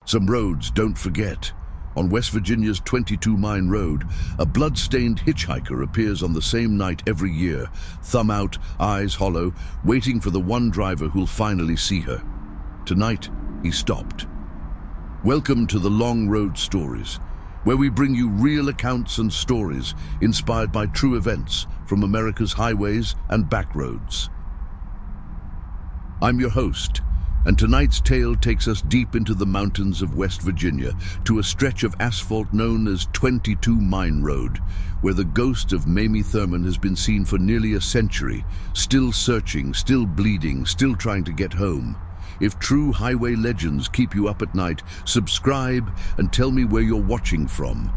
Some roads don't forget. On West Virginia's 22-mile road, a blood-stained hitchhiker appears on the same night every year, thumb out, eyes hollow, waiting for the one driver who'll finally see her. Tonight, he stopped. Welcome to the Long Road Stories, where we bring you real accounts and stories inspired by true events from America's highways and back roads. I'm your host, and tonight's tale takes us deep into the mountains of West Virginia to a stretch of asphalt known as 22 Mine Road, where the ghost of Mamie Thurman has been seen for nearly a century, still searching, still bleeding, still trying to get home. If true highway legends keep you up at night, subscribe and tell me where you're watching from.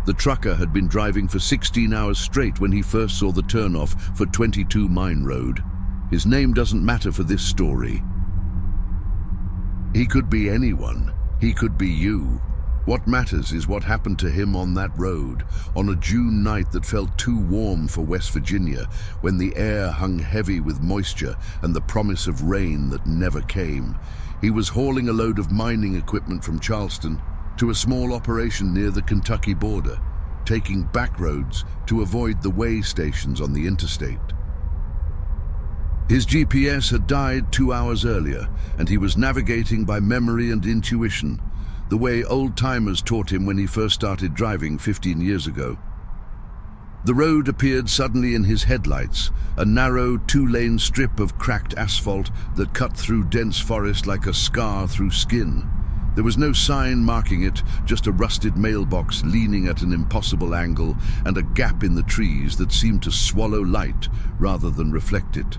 The trucker had been driving for 16 hours straight when he first saw the turnoff for 22 Mine Road. His name doesn't matter for this story. He could be anyone. He could be you. What matters is what happened to him on that road, on a June night that felt too warm for West Virginia, when the air hung heavy with moisture and the promise of rain that never came. He was hauling a load of mining equipment from Charleston to a small operation near the Kentucky border, taking back roads to avoid the way stations on the interstate. His GPS had died 2 hours earlier, and he was navigating by memory and intuition, the way old-timers taught him when he first started driving 15 years ago. The road appeared suddenly in his headlights, a narrow two-lane strip of cracked asphalt that cut through dense forest like a scar through skin. There was no sign marking it, just a rusted mailbox leaning at an impossible angle and a gap in the trees that seemed to swallow light rather than reflect it.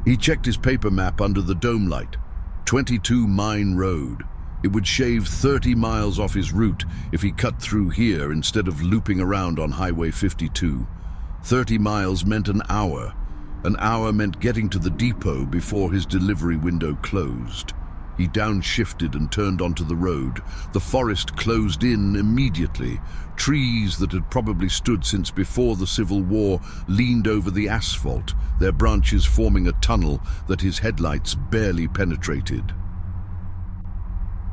He checked his paper map under the dome light. 22 Mine Road. It would shave 30 miles off his route if he cut through here instead of looping around on Highway 52. 30 miles meant an hour. An hour meant getting to the depot before his delivery window closed. He downshifted and turned onto the road. The forest closed in immediately. Trees that had probably stood since before the Civil War leaned over the asphalt, their branches forming a tunnel that his headlights barely penetrated.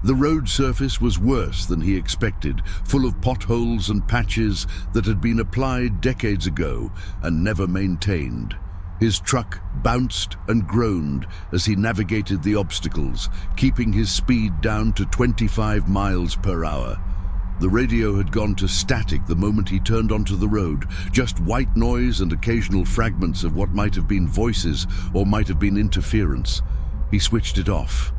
The road surface was worse than he expected, full of potholes and patches that had been applied decades ago and never maintained. His truck bounced and groaned as he navigated the obstacles, keeping his speed down to 25 miles per hour. The radio had gone to static the moment he turned onto the road, just white noise and occasional fragments of what might have been voices or might have been interference. He switched it off.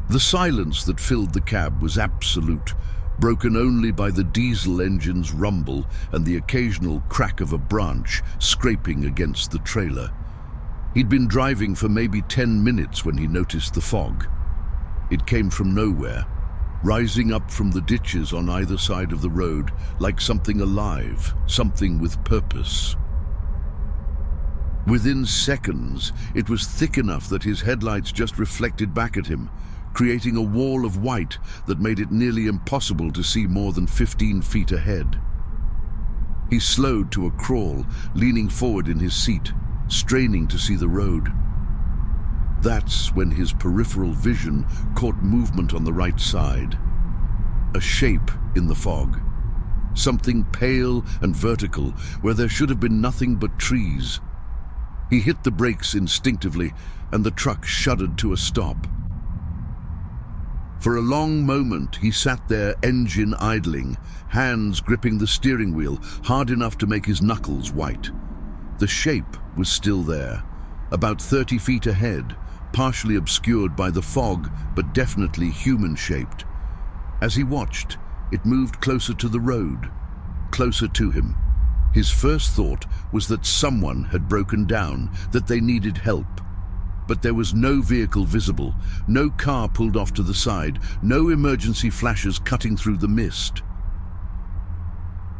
The silence that filled the cab was absolute, broken only by the diesel engine's rumble and the occasional crack of a branch scraping against the trailer. He'd been driving for maybe 10 minutes when he noticed the fog. It came from nowhere, rising up from the ditches on either side of the road like something alive, something with purpose. Within seconds, it was thick enough that his headlights just reflected back at him, creating a wall of white that made it nearly impossible to see more than 15 feet ahead. He slowed to a crawl, leaning forward in his seat, straining to see the road. That's when his peripheral vision caught movement on the right side. A shape in the fog. Something pale and vertical where there should have been nothing but trees. He hit the brakes instinctively, and the truck shuddered to a stop. For a long moment, he sat there, engine idling, hands gripping the steering wheel hard enough to make his knuckles white. The shape was still there, about 30 feet ahead, partially obscured by the fog, but definitely human-shaped. As he watched, it moved closer to the road, closer to him. His first thought was that someone had broken down, that they needed help. But there was no vehicle visible, no car pulled off to the side, no emergency flashes cutting through the mist.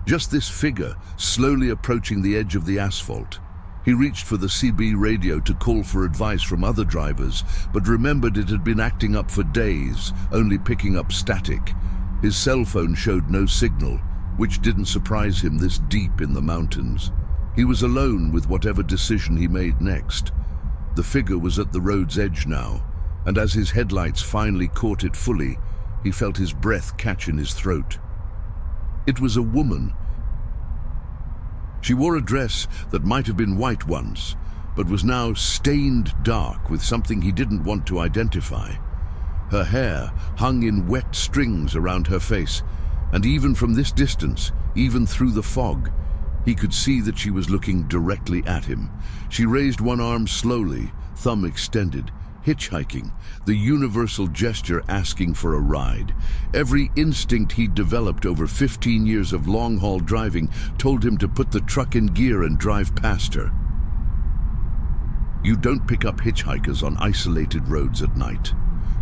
Just this figure, slowly approaching the edge of the asphalt. He reached for the CB radio to call for advice from other drivers, but remembered it had been acting up for days, only picking up static. His cell phone showed no signal, which didn't surprise him this deep in the mountains. He was alone with whatever decision he made next. The figure was at the road's edge now, and as his headlights finally caught it fully, he felt his breath catch in his throat. It was a woman. She wore a dress that might have been white once, but was now stained dark with something he didn't want to identify. Her hair hung in wet strings around her face, and even from this distance, even through the fog, he could see that she was looking directly at him. She raised one arm slowly, thumb extended, hitchhiking, the universal gesture asking for a ride. Every instinct he'd developed over 15 years of long-haul driving told him to put the truck in gear and drive past her. You don't pick up hitchhikers on isolated roads at night.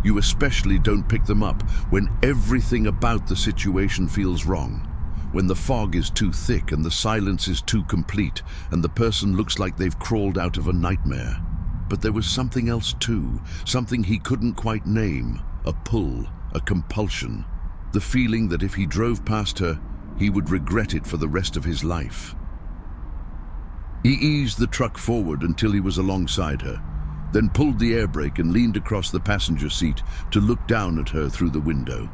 You especially don't pick them up when everything about the situation feels wrong. When the fog is too thick and the silence is too complete and the person looks like they've crawled out of a nightmare. But there was something else too, something he couldn't quite name, a pull, a compulsion, the feeling that if he drove past her, he would regret it for the rest of his life. He eased the truck forward until he was alongside her, then pulled the air brake and leaned across the passenger seat to look down at her through the window.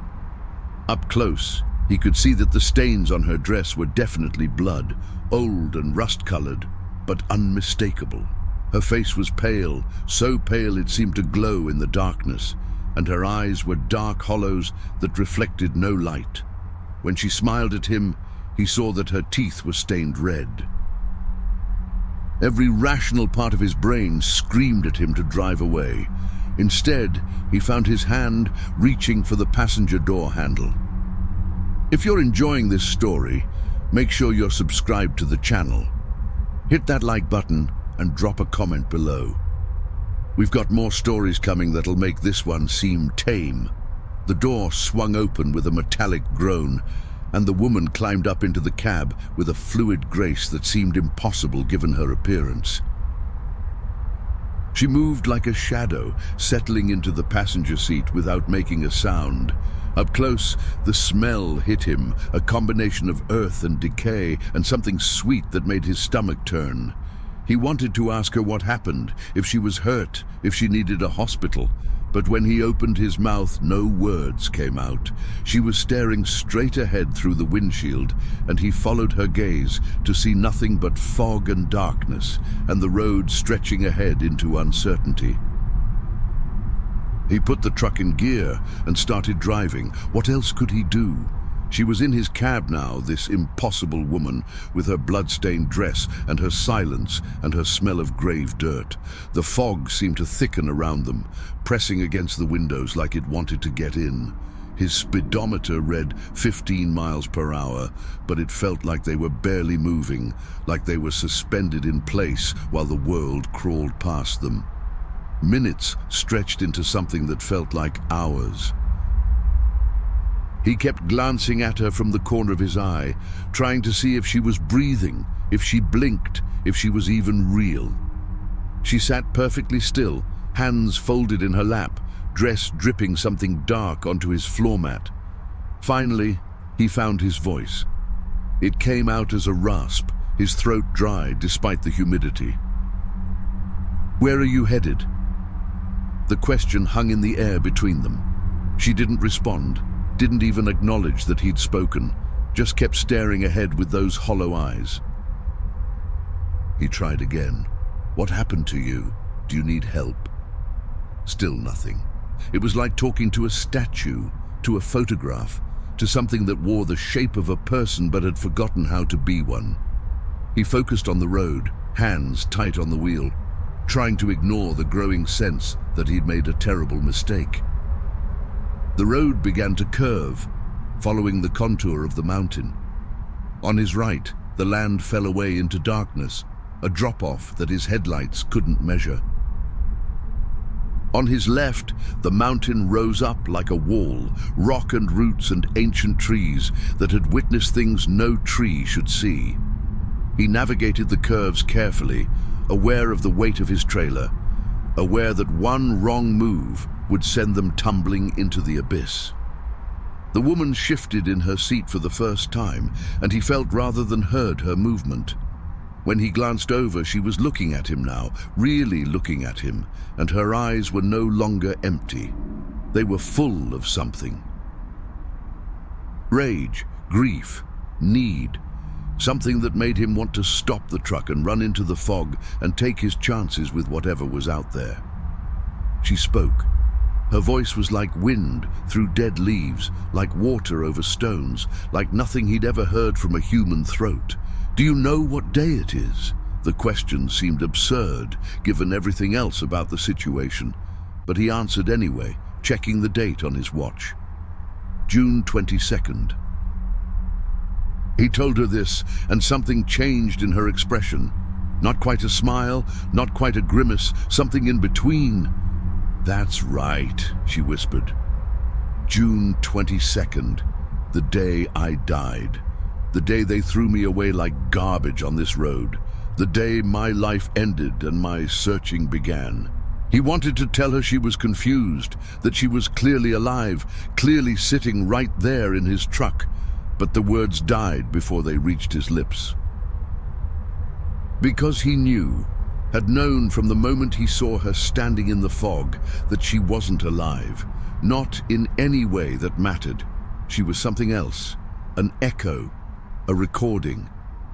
Up close, he could see that the stains on her dress were definitely blood, old and rust-colored, but unmistakable. Her face was pale, so pale it seemed to glow in the darkness, and her eyes were dark hollows that reflected no light. When she smiled at him, he saw that her teeth were stained red. Every rational part of his brain screamed at him to drive away. Instead, he found his hand reaching for the passenger door handle. If you're enjoying this story, make sure you're subscribed to the channel. Hit that like button and drop a comment below. We've got more stories coming that'll make this one seem tame. The door swung open with a metallic groan, and the woman climbed up into the cab with a fluid grace that seemed impossible given her appearance. She moved like a shadow, settling into the passenger seat without making a sound. Up close, the smell hit him, a combination of earth and decay, and something sweet that made his stomach turn. He wanted to ask her what happened, if she was hurt, if she needed a hospital. But when he opened his mouth, no words came out. She was staring straight ahead through the windshield, and he followed her gaze to see nothing but fog and darkness, and the road stretching ahead into uncertainty. He put the truck in gear and started driving. What else could he do? She was in his cab now, this impossible woman, with her blood-stained dress and her silence and her smell of grave dirt. The fog seemed to thicken around them, pressing against the windows like it wanted to get in. His speedometer read 15 miles per hour, but it felt like they were barely moving, like they were suspended in place while the world crawled past them. Minutes stretched into something that felt like hours. He kept glancing at her from the corner of his eye, trying to see if she was breathing, if she blinked, if she was even real. She sat perfectly still, hands folded in her lap, dress dripping something dark onto his floor mat. Finally, he found his voice. It came out as a rasp, his throat dry despite the humidity. "Where are you headed?" The question hung in the air between them. She didn't respond, didn't even acknowledge that he'd spoken, just kept staring ahead with those hollow eyes. He tried again. "What happened to you? Do you need help?" Still nothing. It was like talking to a statue, to a photograph, to something that wore the shape of a person but had forgotten how to be one. He focused on the road, hands tight on the wheel, trying to ignore the growing sense that he'd made a terrible mistake. The road began to curve, following the contour of the mountain. On his right, the land fell away into darkness, a drop-off that his headlights couldn't measure. On his left, the mountain rose up like a wall, rock and roots and ancient trees that had witnessed things no tree should see. He navigated the curves carefully, aware of the weight of his trailer, aware that one wrong move would send them tumbling into the abyss. The woman shifted in her seat for the first time, and he felt rather than heard her movement. When he glanced over, she was looking at him now, really looking at him, and her eyes were no longer empty. They were full of something. Rage, grief, need. Something that made him want to stop the truck and run into the fog and take his chances with whatever was out there. She spoke. Her voice was like wind through dead leaves, like water over stones, like nothing he'd ever heard from a human throat. "Do you know what day it is?" The question seemed absurd, given everything else about the situation, but he answered anyway, checking the date on his watch. June 22nd. He told her this, and something changed in her expression. Not quite a smile, not quite a grimace, something in between. "That's right," she whispered. June 22nd, the day I died. The day they threw me away like garbage on this road. The day my life ended and my searching began. He wanted to tell her she was confused, that she was clearly alive, clearly sitting right there in his truck, but the words died before they reached his lips. Because he knew, had known from the moment he saw her standing in the fog, that she wasn't alive, not in any way that mattered. She was something else, an echo, a recording,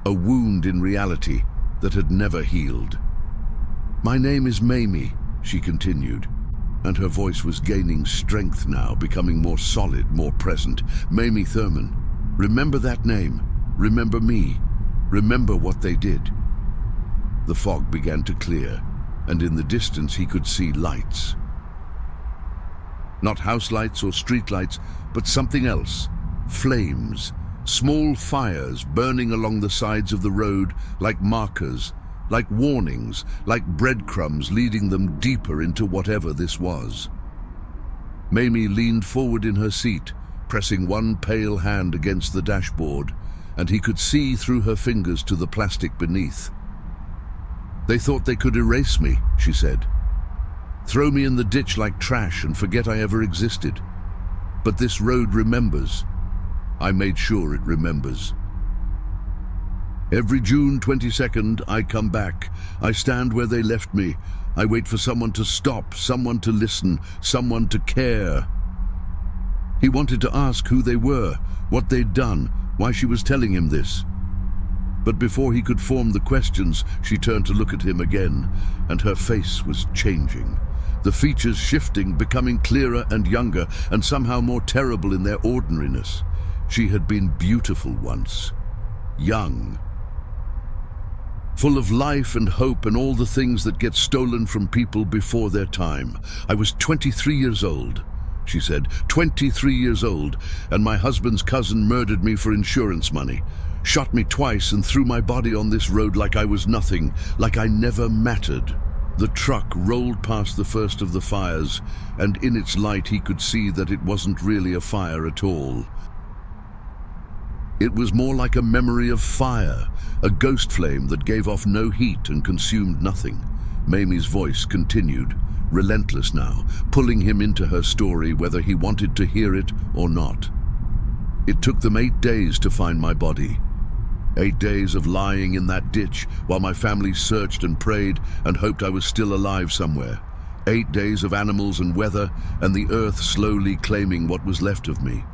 a wound in reality that had never healed. "My name is Mamie," she continued, and her voice was gaining strength now, becoming more solid, more present. "Mamie Thurman. Remember that name. Remember me. Remember what they did." The fog began to clear, and in the distance he could see lights. Not house lights or street lights, but something else. Flames. Small fires burning along the sides of the road like markers, like warnings, like breadcrumbs leading them deeper into whatever this was. Mamie leaned forward in her seat, pressing one pale hand against the dashboard, and he could see through her fingers to the plastic beneath. "They thought they could erase me," she said. "Throw me in the ditch like trash and forget I ever existed. But this road remembers. I made sure it remembers. Every June 22nd, I come back. I stand where they left me. I wait for someone to stop, someone to listen, someone to care." He wanted to ask who they were, what they'd done, why she was telling him this. But before he could form the questions, she turned to look at him again, and her face was changing. The features shifting, becoming clearer and younger, and somehow more terrible in their ordinariness. She had been beautiful once. Young. Full of life and hope and all the things that get stolen from people before their time. "I was 23 years old, she said. 23 years old, and my husband's cousin murdered me for insurance money. Shot me twice and threw my body on this road like I was nothing, like I never mattered." The truck rolled past the first of the fires, and in its light he could see that it wasn't really a fire at all. It was more like a memory of fire, a ghost flame that gave off no heat and consumed nothing. Mamie's voice continued, relentless now, pulling him into her story whether he wanted to hear it or not. "It took them 8 days to find my body. 8 days of lying in that ditch while my family searched and prayed and hoped I was still alive somewhere. 8 days of animals and weather and the earth slowly claiming what was left of me.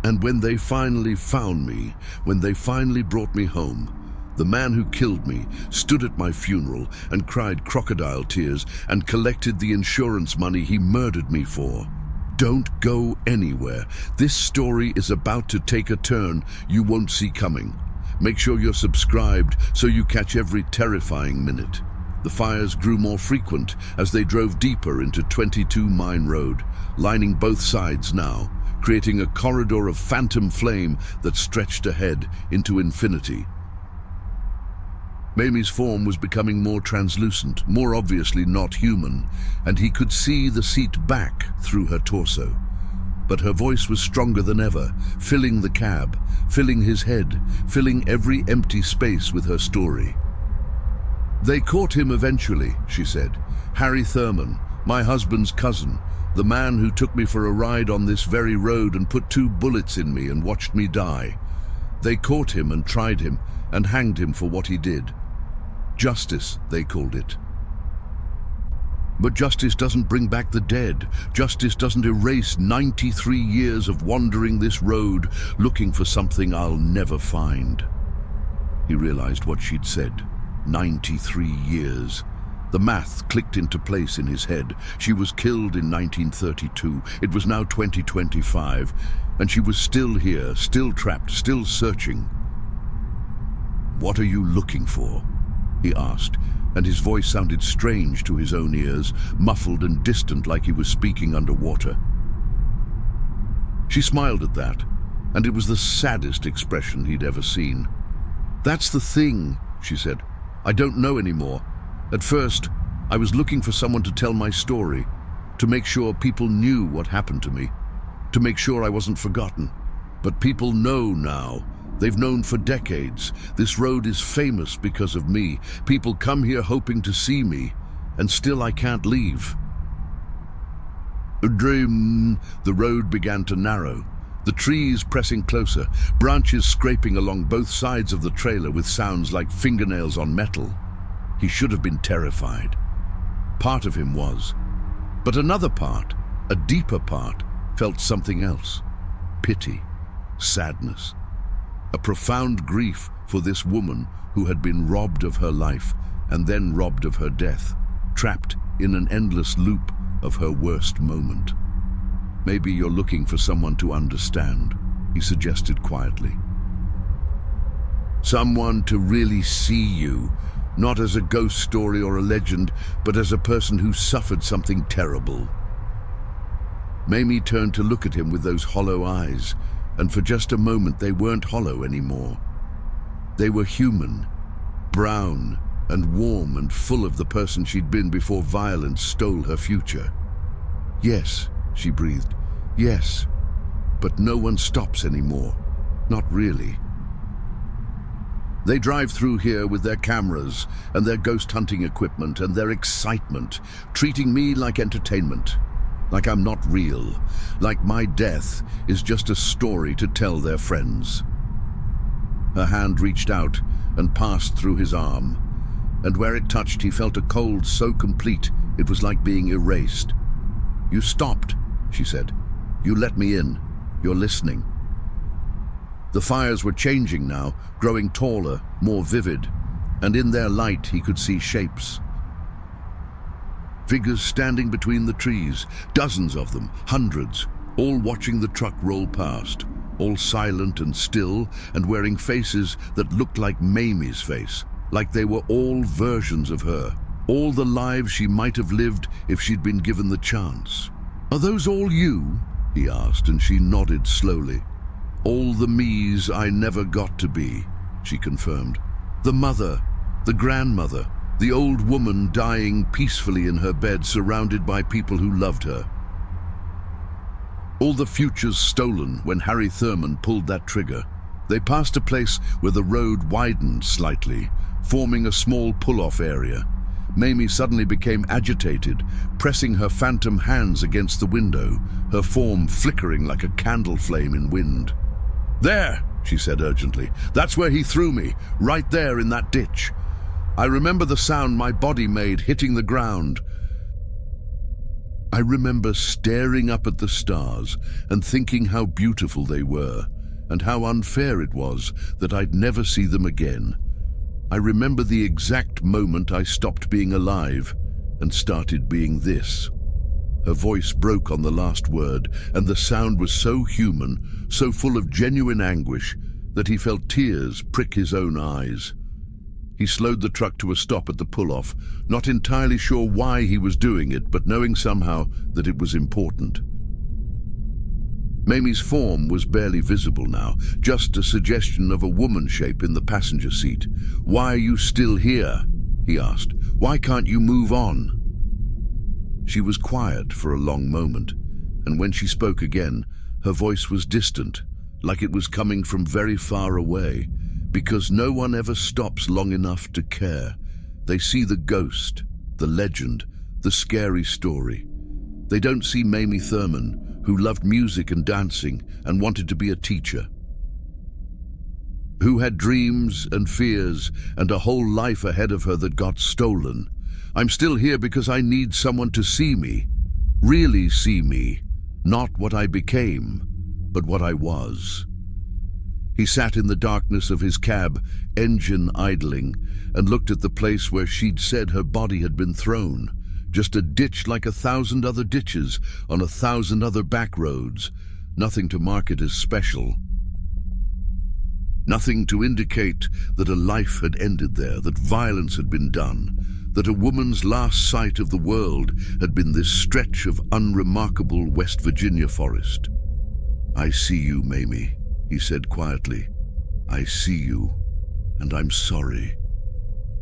And when they finally found me, when they finally brought me home, the man who killed me stood at my funeral and cried crocodile tears and collected the insurance money he murdered me for. Don't go anywhere. This story is about to take a turn you won't see coming. Make sure you're subscribed so you catch every terrifying minute." The fires grew more frequent as they drove deeper into 22 Mine Road, lining both sides now, creating a corridor of phantom flame that stretched ahead into infinity. Mamie's form was becoming more translucent, more obviously not human, and he could see the seat back through her torso. But her voice was stronger than ever, filling the cab, filling his head, filling every empty space with her story. "They caught him eventually," she said. "Harry Thurman, my husband's cousin, the man who took me for a ride on this very road and put 2 bullets in me and watched me die. They caught him and tried him and hanged him for what he did. Justice, they called it. But justice doesn't bring back the dead. Justice doesn't erase 93 years of wandering this road, looking for something I'll never find. He realized what she'd said. 93 years. The math clicked into place in his head. She was killed in 1932. It was now 2025, and she was still here, still trapped, still searching. "What are you looking for?" he asked, and his voice sounded strange to his own ears, muffled and distant like he was speaking underwater. She smiled at that, and it was the saddest expression he'd ever seen. "That's the thing," she said. "I don't know anymore. At first, I was looking for someone to tell my story, to make sure people knew what happened to me, to make sure I wasn't forgotten. But people know now. They've known for decades. This road is famous because of me. People come here hoping to see me, and still I can't leave." The road began to narrow, the trees pressing closer, branches scraping along both sides of the trailer with sounds like fingernails on metal. He should have been terrified. Part of him was. But another part, a deeper part, felt something else. Pity, sadness, a profound grief for this woman who had been robbed of her life and then robbed of her death, trapped in an endless loop of her worst moment. "Maybe you're looking for someone to understand," he suggested quietly. "Someone to really see you, not as a ghost story or a legend, but as a person who suffered something terrible." Mamie turned to look at him with those hollow eyes, and for just a moment they weren't hollow anymore. They were human, brown and warm and full of the person she'd been before violence stole her future. "Yes," she breathed, "yes, but no one stops anymore. Not really." They drive through here with their cameras and their ghost hunting equipment and their excitement, treating me like entertainment. Like I'm not real, like my death is just a story to tell their friends. Her hand reached out and passed through his arm, and where it touched he felt a cold so complete it was like being erased. "You stopped," she said. "You let me in. You're listening." The fires were changing now, growing taller, more vivid, and in their light he could see shapes. Figures standing between the trees, dozens of them, hundreds, all watching the truck roll past, all silent and still and wearing faces that looked like Mamie's face, like they were all versions of her, all the lives she might have lived if she'd been given the chance. "Are those all you?" he asked, and she nodded slowly. "All the me's I never got to be," she confirmed. "The mother, the grandmother, the old woman dying peacefully in her bed surrounded by people who loved her. All the futures stolen when Harry Thurman pulled that trigger." They passed a place where the road widened slightly, forming a small pull-off area. Mamie suddenly became agitated, pressing her phantom hands against the window, her form flickering like a candle flame in wind. "There," she said urgently. "That's where he threw me, right there in that ditch. I remember the sound my body made hitting the ground. I remember staring up at the stars and thinking how beautiful they were, and how unfair it was that I'd never see them again. I remember the exact moment I stopped being alive and started being this." Her voice broke on the last word, and the sound was so human, so full of genuine anguish, that he felt tears prick his own eyes. He slowed the truck to a stop at the pull-off, not entirely sure why he was doing it, but knowing somehow that it was important. Mamie's form was barely visible now, just a suggestion of a woman shape in the passenger seat. "Why are you still here?" he asked. "Why can't you move on?" She was quiet for a long moment, and when she spoke again, her voice was distant, like it was coming from very far away, because no one ever stops long enough to care. They see the ghost, the legend, the scary story. They don't see Mamie Thurman, who loved music and dancing and wanted to be a teacher. who had dreams and fears and a whole life ahead of her that got stolen. I'm still here because I need someone to see me, really see me, not what I became, but what I was. He sat in the darkness of his cab, engine idling, and looked at the place where she'd said her body had been thrown. Just a ditch like 1,000 other ditches on 1,000 other back roads. Nothing to mark it as special. Nothing to indicate that a life had ended there, that violence had been done, that a woman's last sight of the world had been this stretch of unremarkable West Virginia forest. "I see you, Mamie," he said quietly. "I see you, and I'm sorry.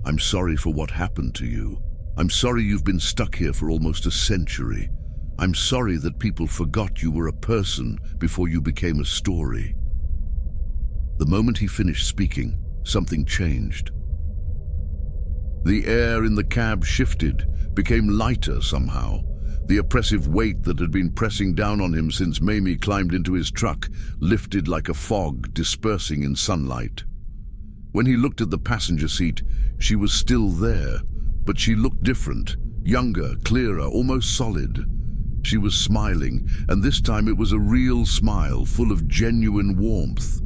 I'm sorry for what happened to you. I'm sorry you've been stuck here for almost a century. I'm sorry that people forgot you were a person before you became a story." The moment he finished speaking, something changed. The air in the cab shifted, became lighter somehow. The oppressive weight that had been pressing down on him since Mamie climbed into his truck lifted like a fog, dispersing in sunlight. When he looked at the passenger seat, she was still there, but she looked different, younger, clearer, almost solid. She was smiling, and this time it was a real smile, full of genuine warmth.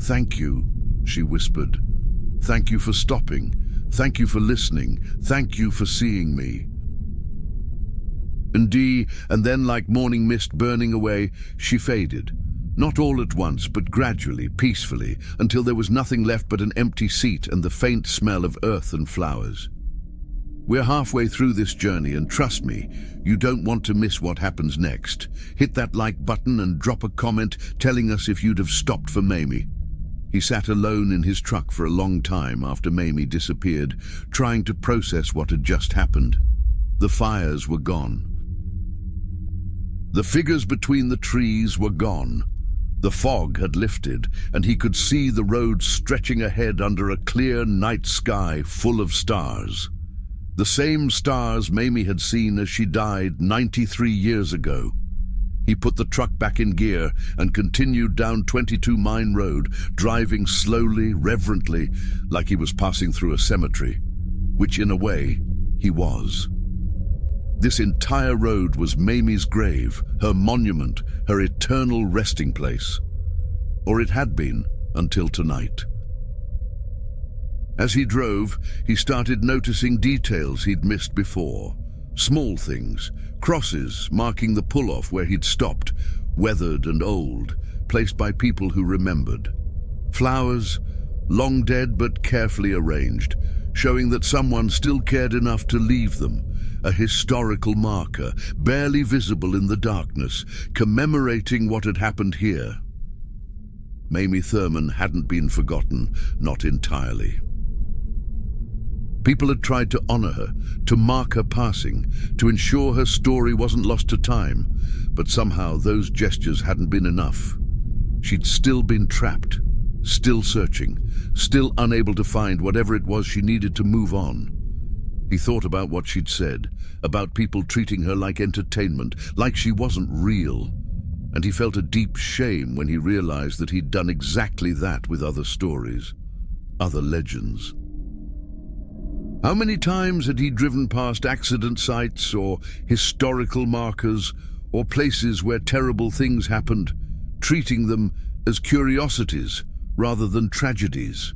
"Thank you," she whispered. "Thank you for stopping. Thank you for listening. Thank you for seeing me." And then, like morning mist burning away, she faded. Not all at once, but gradually, peacefully, until there was nothing left but an empty seat and the faint smell of earth and flowers. We're halfway through this journey, and trust me, you don't want to miss what happens next. Hit that like button and drop a comment telling us if you'd have stopped for Mamie. He sat alone in his truck for a long time after Mamie disappeared, trying to process what had just happened. The fires were gone. The figures between the trees were gone. The fog had lifted, and he could see the road stretching ahead under a clear night sky full of stars. The same stars Mamie had seen as she died 93 years ago. He put the truck back in gear and continued down 22 Mine Road, driving slowly, reverently, like he was passing through a cemetery, which in a way, he was. This entire road was Mamie's grave, her monument, her eternal resting place. Or it had been, until tonight. As he drove, he started noticing details he'd missed before. Small things, crosses marking the pull-off where he'd stopped, weathered and old, placed by people who remembered. Flowers, long dead but carefully arranged, showing that someone still cared enough to leave them. A historical marker, barely visible in the darkness, commemorating what had happened here. Mamie Thurman hadn't been forgotten, not entirely. People had tried to honor her, to mark her passing, to ensure her story wasn't lost to time, but somehow those gestures hadn't been enough. She'd still been trapped, still searching, still unable to find whatever it was she needed to move on. He thought about what she'd said, about people treating her like entertainment, like she wasn't real. And he felt a deep shame when he realized that he'd done exactly that with other stories, other legends. How many times had he driven past accident sites or historical markers or places where terrible things happened, treating them as curiosities rather than tragedies?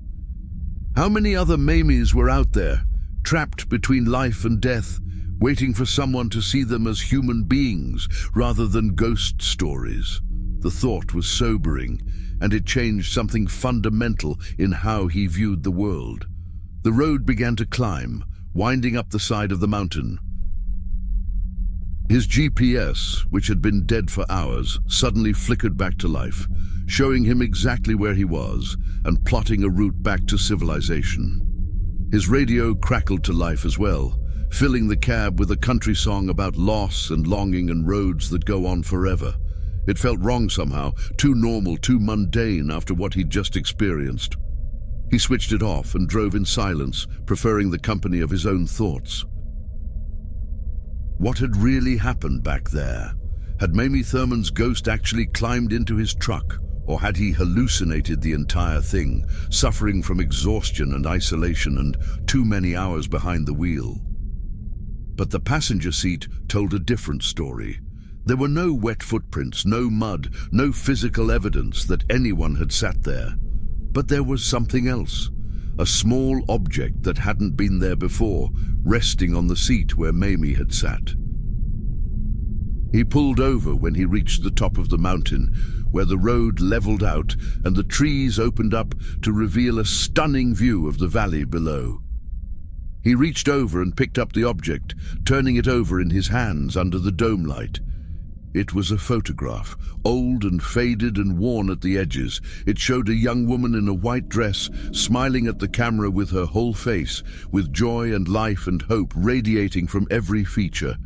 How many other Mamies were out there, trapped between life and death, waiting for someone to see them as human beings rather than ghost stories? The thought was sobering, and it changed something fundamental in how he viewed the world. The road began to climb, winding up the side of the mountain. His GPS, which had been dead for hours, suddenly flickered back to life, showing him exactly where he was and plotting a route back to civilization. His radio crackled to life as well, filling the cab with a country song about loss and longing and roads that go on forever. It felt wrong somehow, too normal, too mundane after what he'd just experienced. He switched it off and drove in silence, preferring the company of his own thoughts. What had really happened back there? Had Mamie Thurman's ghost actually climbed into his truck, Or had he hallucinated the entire thing, suffering from exhaustion and isolation and too many hours behind the wheel? But the passenger seat told a different story. There were no wet footprints, no mud, no physical evidence that anyone had sat there. But there was something else, a small object that hadn't been there before, resting on the seat where Mamie had sat. He pulled over when he reached the top of the mountain, where the road leveled out and the trees opened up to reveal a stunning view of the valley below. He reached over and picked up the object, turning it over in his hands under the dome light. It was a photograph, old and faded and worn at the edges. It showed a young woman in a white dress, smiling at the camera with her whole face, with joy and life and hope radiating from every feature.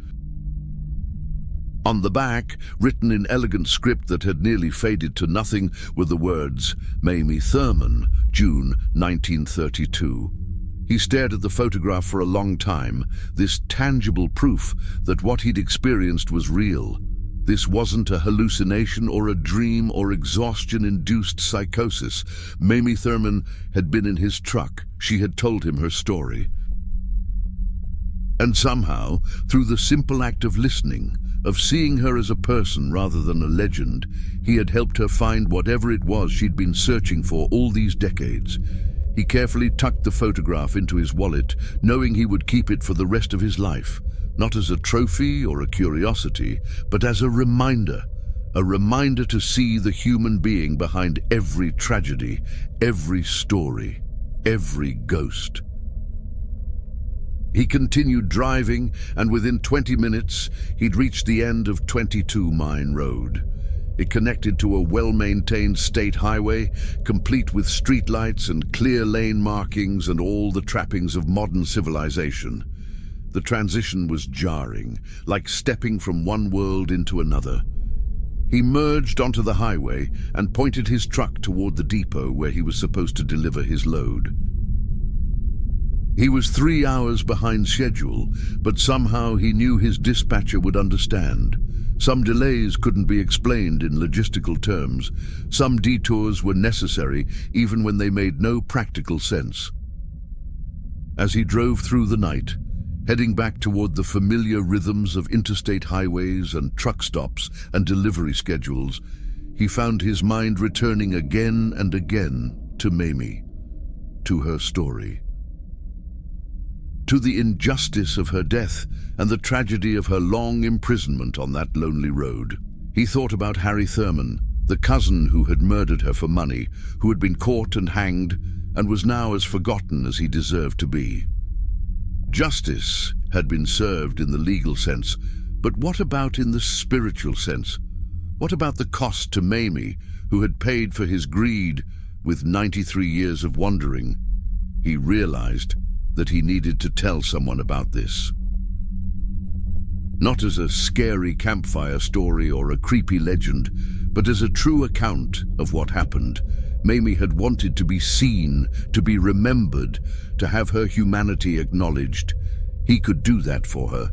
On the back, written in elegant script that had nearly faded to nothing, were the words, "Mamie Thurman, June 1932. He stared at the photograph for a long time, this tangible proof that what he'd experienced was real. This wasn't a hallucination or a dream or exhaustion-induced psychosis. Mamie Thurman had been in his truck. She had told him her story. And somehow, through the simple act of listening, of seeing her as a person rather than a legend, he had helped her find whatever it was she'd been searching for all these decades. He carefully tucked the photograph into his wallet, knowing he would keep it for the rest of his life, not as a trophy or a curiosity, but as a reminder to see the human being behind every tragedy, every story, every ghost. He continued driving, and within 20 minutes, he'd reached the end of 22 Mine Road. It connected to a well-maintained state highway, complete with streetlights and clear lane markings and all the trappings of modern civilization. The transition was jarring, like stepping from one world into another. He merged onto the highway and pointed his truck toward the depot where he was supposed to deliver his load. He was 3 hours behind schedule, but somehow he knew his dispatcher would understand. Some delays couldn't be explained in logistical terms. Some detours were necessary, even when they made no practical sense. As he drove through the night, heading back toward the familiar rhythms of interstate highways and truck stops and delivery schedules, he found his mind returning again and again to Mamie, to her story, to the injustice of her death and the tragedy of her long imprisonment on that lonely road. He thought about Harry Thurman, the cousin who had murdered her for money, who had been caught and hanged and was now as forgotten as he deserved to be. Justice had been served in the legal sense, but what about in the spiritual sense? What about the cost to Mamie, who had paid for his greed with 93 years of wandering? He realized that he needed to tell someone about this. Not as a scary campfire story or a creepy legend, but as a true account of what happened. Mamie had wanted to be seen, to be remembered, to have her humanity acknowledged. He could do that for her.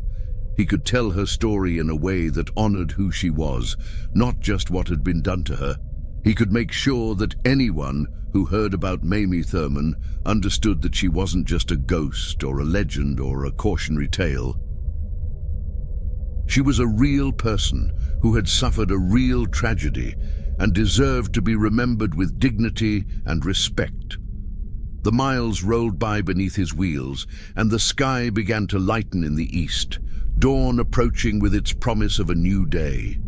He could tell her story in a way that honored who she was, not just what had been done to her. He could make sure that anyone who heard about Mamie Thurman understood that she wasn't just a ghost or a legend or a cautionary tale. She was a real person who had suffered a real tragedy and deserved to be remembered with dignity and respect. The miles rolled by beneath his wheels, and the sky began to lighten in the east, dawn approaching with its promise of a new day.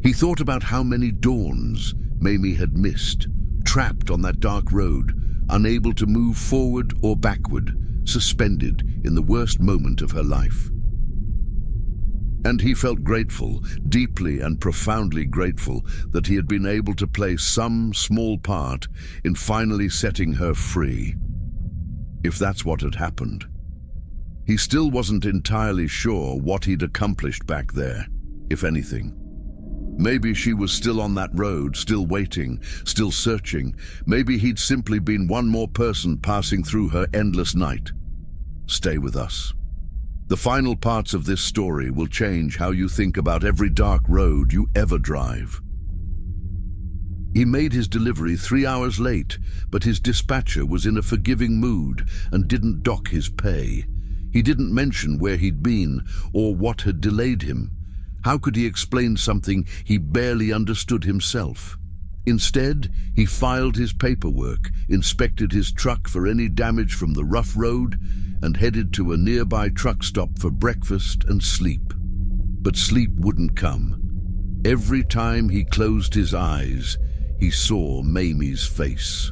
He thought about how many dawns Mamie had missed, trapped on that dark road, unable to move forward or backward, suspended in the worst moment of her life. And he felt grateful, deeply and profoundly grateful, that he had been able to play some small part in finally setting her free. If that's what had happened. He still wasn't entirely sure what he'd accomplished back there, if anything. Maybe she was still on that road, still waiting, still searching. Maybe he'd simply been one more person passing through her endless night. Stay with us. The final parts of this story will change how you think about every dark road you ever drive. He made his delivery 3 hours late, but his dispatcher was in a forgiving mood and didn't dock his pay. He didn't mention where he'd been or what had delayed him. How could he explain something he barely understood himself? Instead, he filed his paperwork, inspected his truck for any damage from the rough road, and headed to a nearby truck stop for breakfast and sleep. But sleep wouldn't come. Every time he closed his eyes, he saw Mamie's face.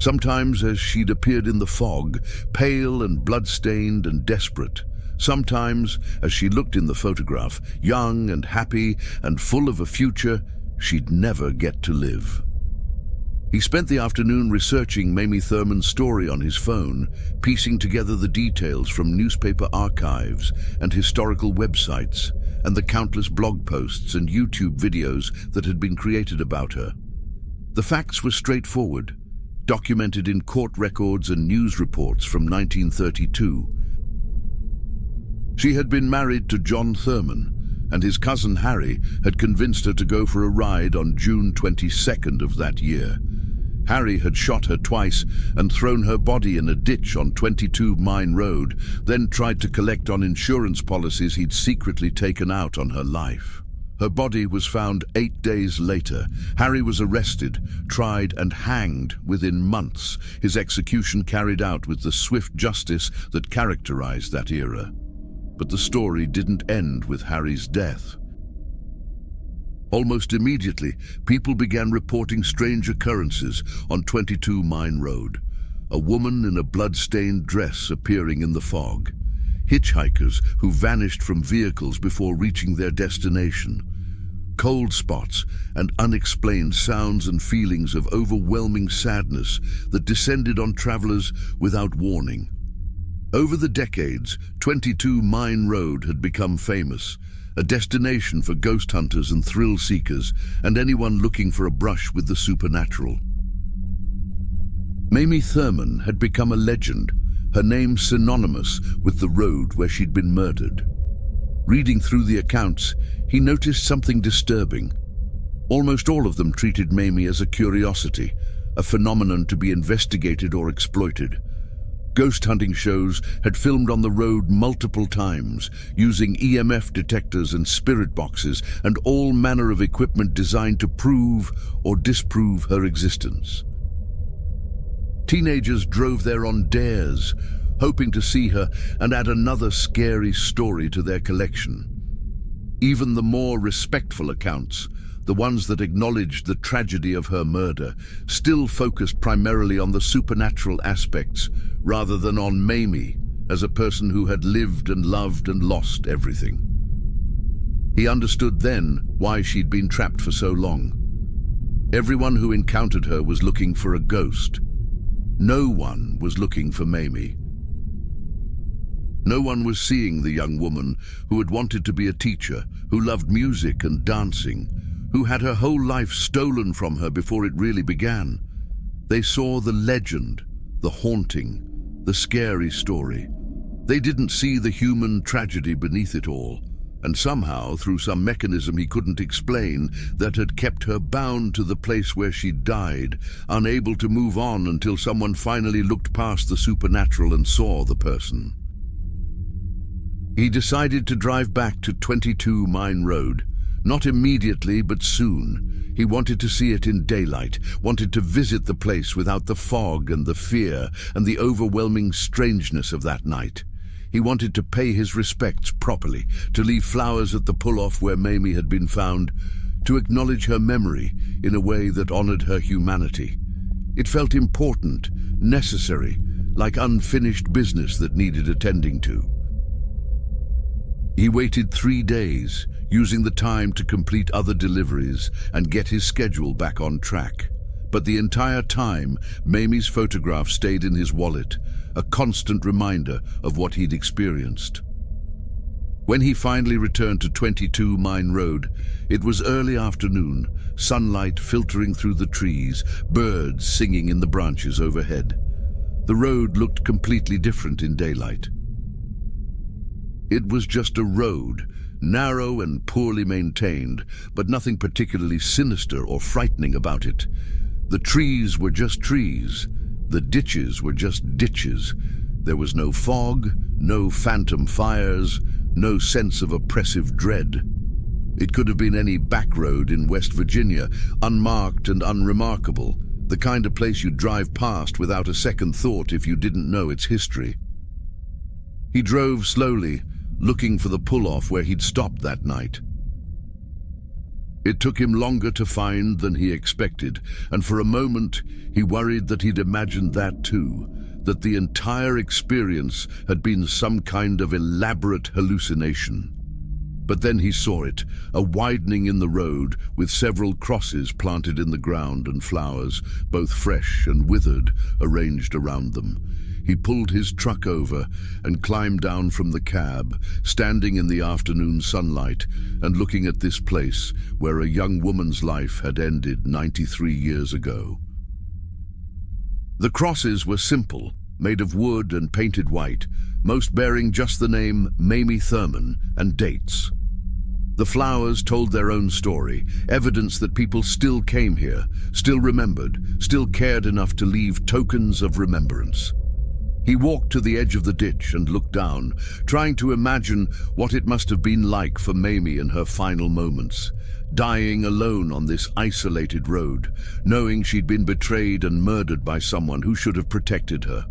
Sometimes as she'd appeared in the fog, pale and blood-stained and desperate. Sometimes, as she looked in the photograph, young and happy and full of a future she'd never get to live. He spent the afternoon researching Mamie Thurman's story on his phone, piecing together the details from newspaper archives and historical websites, and the countless blog posts and YouTube videos that had been created about her. The facts were straightforward, documented in court records and news reports from 1932. She had been married to John Thurman, and his cousin Harry had convinced her to go for a ride on June 22nd of that year. Harry had shot her twice and thrown her body in a ditch on 22 Mine Road, then tried to collect on insurance policies he'd secretly taken out on her life. Her body was found 8 days later. Harry was arrested, tried and hanged within months, his execution carried out with the swift justice that characterized that era. But the story didn't end with Harry's death. Almost immediately, people began reporting strange occurrences on 22 Mine Road. A woman in a blood-stained dress appearing in the fog. Hitchhikers who vanished from vehicles before reaching their destination. Cold spots and unexplained sounds and feelings of overwhelming sadness that descended on travelers without warning. Over the decades, 22 Mine Road had become famous, a destination for ghost hunters and thrill seekers, and anyone looking for a brush with the supernatural. Mamie Thurman had become a legend, her name synonymous with the road where she'd been murdered. Reading through the accounts, he noticed something disturbing. Almost all of them treated Mamie as a curiosity, a phenomenon to be investigated or exploited. Ghost hunting shows had filmed on the road multiple times, using EMF detectors and spirit boxes and all manner of equipment designed to prove or disprove her existence. Teenagers drove there on dares, hoping to see her and add another scary story to their collection. Even the more respectful accounts, the ones that acknowledged the tragedy of her murder, still focused primarily on the supernatural aspects rather than on Mamie as a person who had lived and loved and lost everything. He understood then why she'd been trapped for so long. Everyone who encountered her was looking for a ghost. No one was looking for Mamie. No one was seeing the young woman who had wanted to be a teacher, who loved music and dancing, who had her whole life stolen from her before it really began. They saw the legend, the haunting, the scary story. They didn't see the human tragedy beneath it all, and somehow, through some mechanism he couldn't explain, that had kept her bound to the place where she died, unable to move on until someone finally looked past the supernatural and saw the person. He decided to drive back to 22 Mine Road. Not immediately, but soon. He wanted to see it in daylight, wanted to visit the place without the fog and the fear and the overwhelming strangeness of that night. He wanted to pay his respects properly, to leave flowers at the pull-off where Mamie had been found, to acknowledge her memory in a way that honored her humanity. It felt important, necessary, like unfinished business that needed attending to. He waited 3 days, using the time to complete other deliveries and get his schedule back on track. But the entire time, Mamie's photograph stayed in his wallet, a constant reminder of what he'd experienced. When he finally returned to 22 Mine Road, it was early afternoon, sunlight filtering through the trees, birds singing in the branches overhead. The road looked completely different in daylight. It was just a road, narrow and poorly maintained, but nothing particularly sinister or frightening about it. The trees were just trees. The ditches were just ditches. There was no fog, no phantom fires, no sense of oppressive dread. It could have been any back road in West Virginia, unmarked and unremarkable, the kind of place you'd drive past without a second thought if you didn't know its history. He drove slowly, looking for the pull-off where he'd stopped that night. It took him longer to find than he expected, and for a moment he worried that he'd imagined that too, that the entire experience had been some kind of elaborate hallucination. But then he saw it, a widening in the road with several crosses planted in the ground and flowers, both fresh and withered, arranged around them. He pulled his truck over and climbed down from the cab, standing in the afternoon sunlight and looking at this place where a young woman's life had ended 93 years ago. The crosses were simple, made of wood and painted white, most bearing just the name Mamie Thurman and dates. The flowers told their own story, evidence that people still came here, still remembered, still cared enough to leave tokens of remembrance. He walked to the edge of the ditch and looked down, trying to imagine what it must have been like for Mamie in her final moments, dying alone on this isolated road, knowing she'd been betrayed and murdered by someone who should have protected her.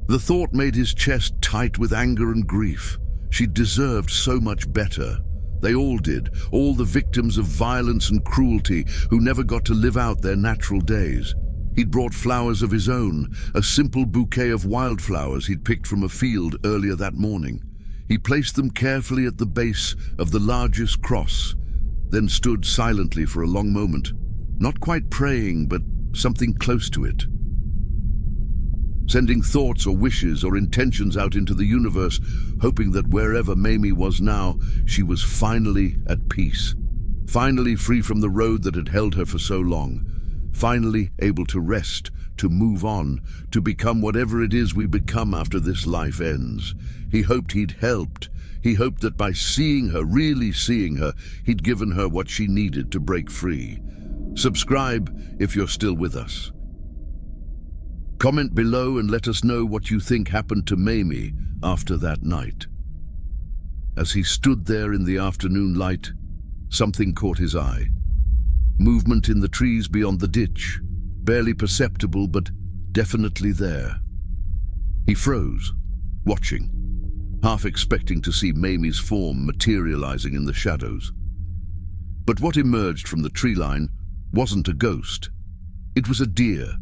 The thought made his chest tight with anger and grief. She deserved so much better. They all did, all the victims of violence and cruelty who never got to live out their natural days. He'd brought flowers of his own, a simple bouquet of wildflowers he'd picked from a field earlier that morning. He placed them carefully at the base of the largest cross, then stood silently for a long moment, not quite praying, but something close to it. Sending thoughts or wishes or intentions out into the universe, hoping that wherever Mamie was now, she was finally at peace, finally free from the road that had held her for so long, finally able to rest, to move on, to become whatever it is we become after this life ends. He hoped he'd helped. He hoped that by seeing her, really seeing her, he'd given her what she needed to break free. Subscribe if you're still with us. Comment below and let us know what you think happened to Mamie after that night. As he stood there in the afternoon light, something caught his eye. Movement in the trees beyond the ditch, barely perceptible but definitely there. He froze, watching, half expecting to see Mamie's form materializing in the shadows. But what emerged from the tree line wasn't a ghost. It was a deer,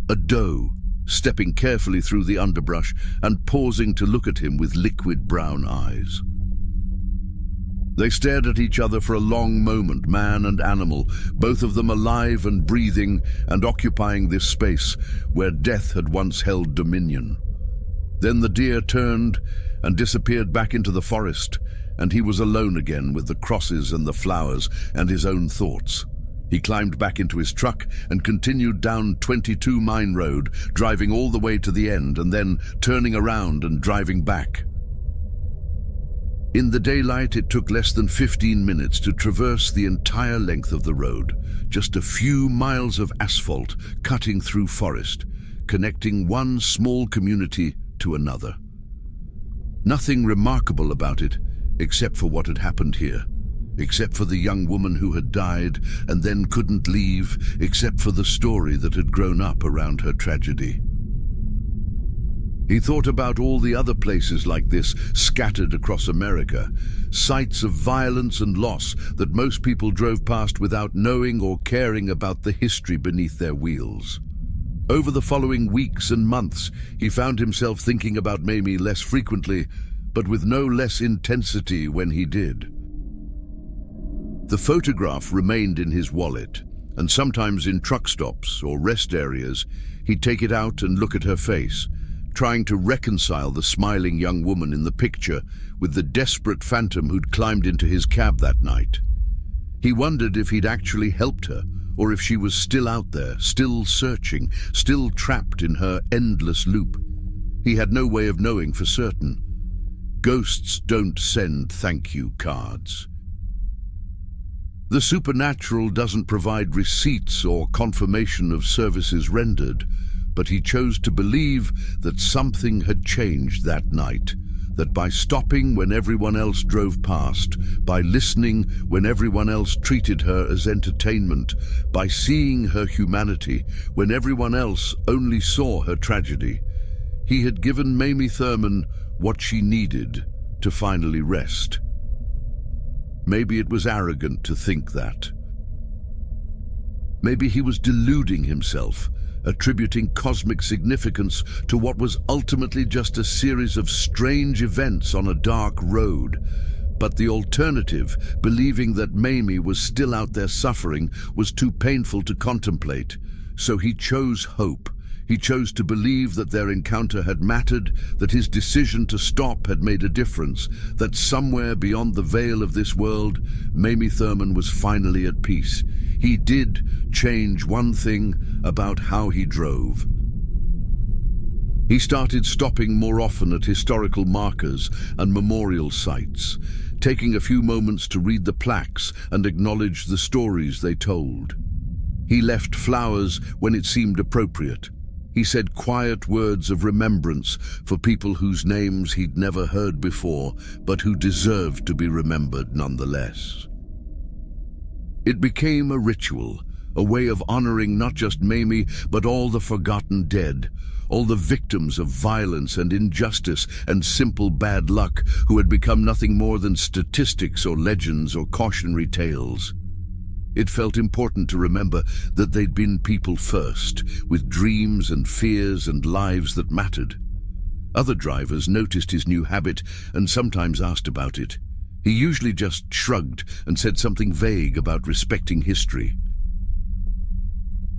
a doe, stepping carefully through the underbrush and pausing to look at him with liquid brown eyes. They stared at each other for a long moment, man and animal, both of them alive and breathing and occupying this space where death had once held dominion. Then the deer turned and disappeared back into the forest, and he was alone again with the crosses and the flowers and his own thoughts. He climbed back into his truck and continued down 22 Mine Road, driving all the way to the end and then turning around and driving back. In the daylight, it took less than 15 minutes to traverse the entire length of the road, just a few miles of asphalt cutting through forest, connecting one small community to another. Nothing remarkable about it, except for what had happened here, except for the young woman who had died and then couldn't leave, except for the story that had grown up around her tragedy. He thought about all the other places like this scattered across America, sites of violence and loss that most people drove past without knowing or caring about the history beneath their wheels. Over the following weeks and months, he found himself thinking about Mamie less frequently, but with no less intensity when he did. The photograph remained in his wallet, and sometimes in truck stops or rest areas, he'd take it out and look at her face, trying to reconcile the smiling young woman in the picture with the desperate phantom who'd climbed into his cab that night. He wondered if he'd actually helped her, or if she was still out there, still searching, still trapped in her endless loop. He had no way of knowing for certain. Ghosts don't send thank you cards. The supernatural doesn't provide receipts or confirmation of services rendered, but he chose to believe that something had changed that night, that by stopping when everyone else drove past, by listening when everyone else treated her as entertainment, by seeing her humanity when everyone else only saw her tragedy, he had given Mamie Thurman what she needed to finally rest. Maybe it was arrogant to think that. Maybe he was deluding himself, attributing cosmic significance to what was ultimately just a series of strange events on a dark road. But the alternative, believing that Mamie was still out there suffering, was too painful to contemplate. So he chose hope. He chose to believe that their encounter had mattered, that his decision to stop had made a difference, that somewhere beyond the veil of this world, Mamie Thurman was finally at peace. He did change one thing about how he drove. He started stopping more often at historical markers and memorial sites, taking a few moments to read the plaques and acknowledge the stories they told. He left flowers when it seemed appropriate. He said quiet words of remembrance for people whose names he'd never heard before, but who deserved to be remembered nonetheless. It became a ritual, a way of honoring not just Mamie, but all the forgotten dead, all the victims of violence and injustice and simple bad luck who had become nothing more than statistics or legends or cautionary tales. It felt important to remember that they'd been people first, with dreams and fears and lives that mattered. Other drivers noticed his new habit and sometimes asked about it. He usually just shrugged and said something vague about respecting history.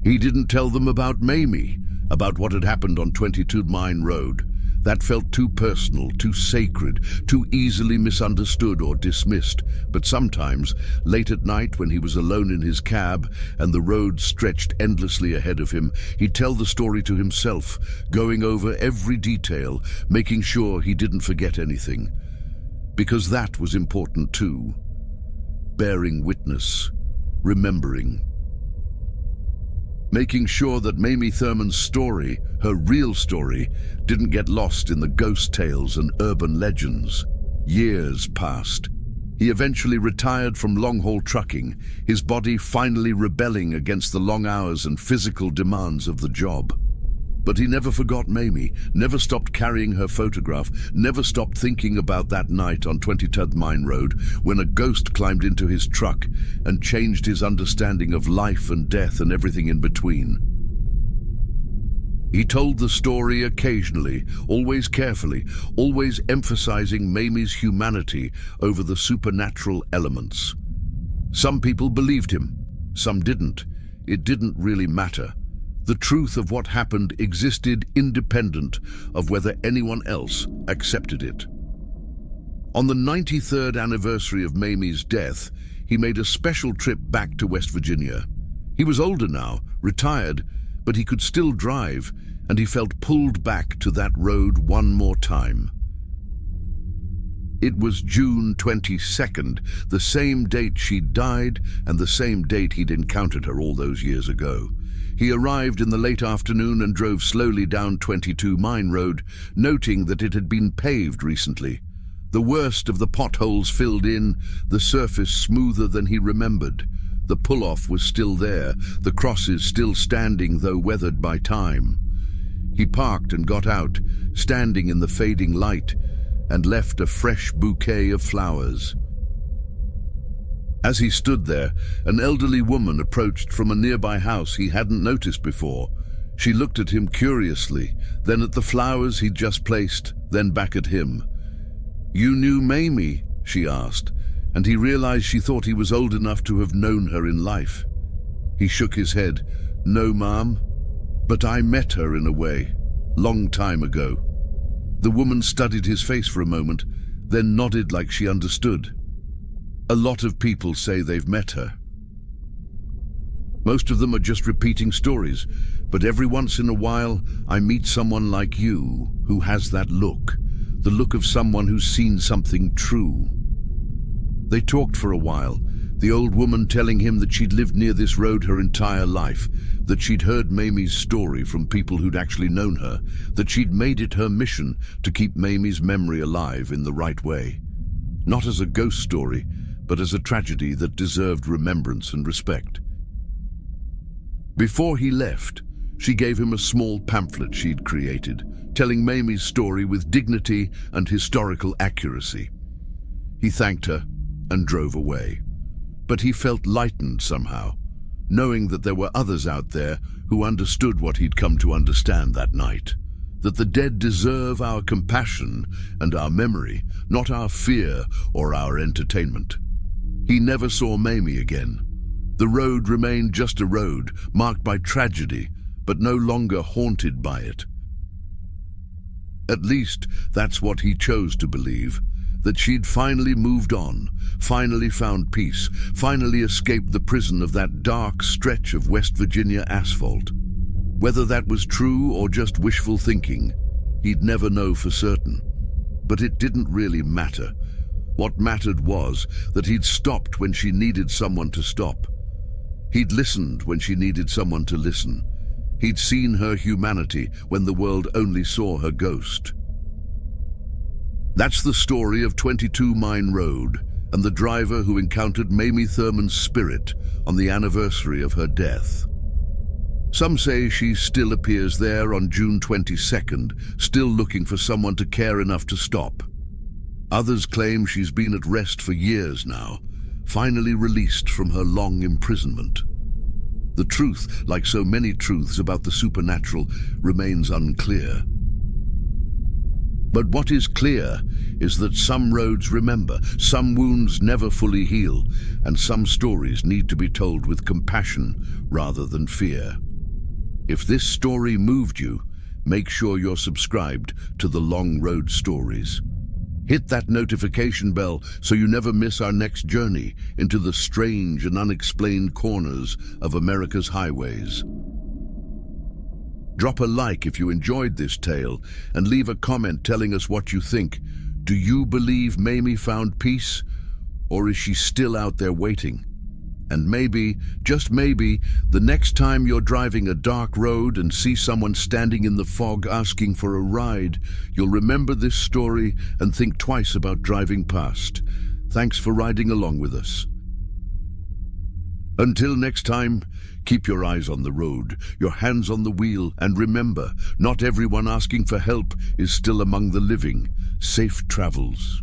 He didn't tell them about Mamie, about what had happened on 22 Mine Road. That felt too personal, too sacred, too easily misunderstood or dismissed. But sometimes, late at night when he was alone in his cab and the road stretched endlessly ahead of him, he'd tell the story to himself, going over every detail, making sure he didn't forget anything. Because that was important too. Bearing witness, remembering. Making sure that Mamie Thurman's story, her real story, didn't get lost in the ghost tales and urban legends. Years passed. He eventually retired from long-haul trucking, his body finally rebelling against the long hours and physical demands of the job. But he never forgot Mamie, never stopped carrying her photograph, never stopped thinking about that night on 23rd Mine Road when a ghost climbed into his truck and changed his understanding of life and death and everything in between. He told the story occasionally, always carefully, always emphasizing Mamie's humanity over the supernatural elements. Some people believed him, some didn't. It didn't really matter. The truth of what happened existed independent of whether anyone else accepted it. On the 93rd anniversary of Mamie's death, he made a special trip back to West Virginia. He was older now, retired, but he could still drive, and he felt pulled back to that road one more time. It was June 22nd, the same date she'd died and the same date he'd encountered her all those years ago. He arrived in the late afternoon and drove slowly down 22 Mine Road, noting that it had been paved recently. The worst of the potholes filled in, the surface smoother than he remembered. The pull-off was still there, the crosses still standing though weathered by time. He parked and got out, standing in the fading light, and left a fresh bouquet of flowers. As he stood there, an elderly woman approached from a nearby house he hadn't noticed before. She looked at him curiously, then at the flowers he'd just placed, then back at him. "You knew Mamie?" she asked, and he realized she thought he was old enough to have known her in life. He shook his head. "No, ma'am, but I met her in a way, long time ago." The woman studied his face for a moment, then nodded like she understood. "A lot of people say they've met her. Most of them are just repeating stories, but every once in a while I meet someone like you who has that look, the look of someone who's seen something true. They talked for a while, the old woman telling him that she'd lived near this road her entire life, that she'd heard Mamie's story from people who'd actually known her, that she'd made it her mission to keep Mamie's memory alive in the right way. Not as a ghost story, but as a tragedy that deserved remembrance and respect. Before he left, she gave him a small pamphlet she'd created, telling Mamie's story with dignity and historical accuracy. He thanked her and drove away. But he felt lightened somehow, knowing that there were others out there who understood what he'd come to understand that night, that the dead deserve our compassion and our memory, not our fear or our entertainment. He never saw Mamie again. The road remained just a road, marked by tragedy, but no longer haunted by it. At least that's what he chose to believe, that she'd finally moved on, finally found peace, finally escaped the prison of that dark stretch of West Virginia asphalt. Whether that was true or just wishful thinking, he'd never know for certain. But it didn't really matter. What mattered was that he'd stopped when she needed someone to stop. He'd listened when she needed someone to listen. He'd seen her humanity when the world only saw her ghost. That's the story of 22 Mine Road and the driver who encountered Mamie Thurman's spirit on the anniversary of her death. Some say she still appears there on June 22nd, still looking for someone to care enough to stop. Others claim she's been at rest for years now, finally released from her long imprisonment. The truth, like so many truths about the supernatural, remains unclear. But what is clear is that some roads remember, some wounds never fully heal, and some stories need to be told with compassion rather than fear. If this story moved you, make sure you're subscribed to the Long Road Stories. Hit that notification bell so you never miss our next journey into the strange and unexplained corners of America's highways. Drop a like if you enjoyed this tale and leave a comment telling us what you think. Do you believe Mamie found peace, or is she still out there waiting? And maybe, just maybe, the next time you're driving a dark road and see someone standing in the fog asking for a ride, you'll remember this story and think twice about driving past. Thanks for riding along with us. Until next time, keep your eyes on the road, your hands on the wheel, and remember, not everyone asking for help is still among the living. Safe travels.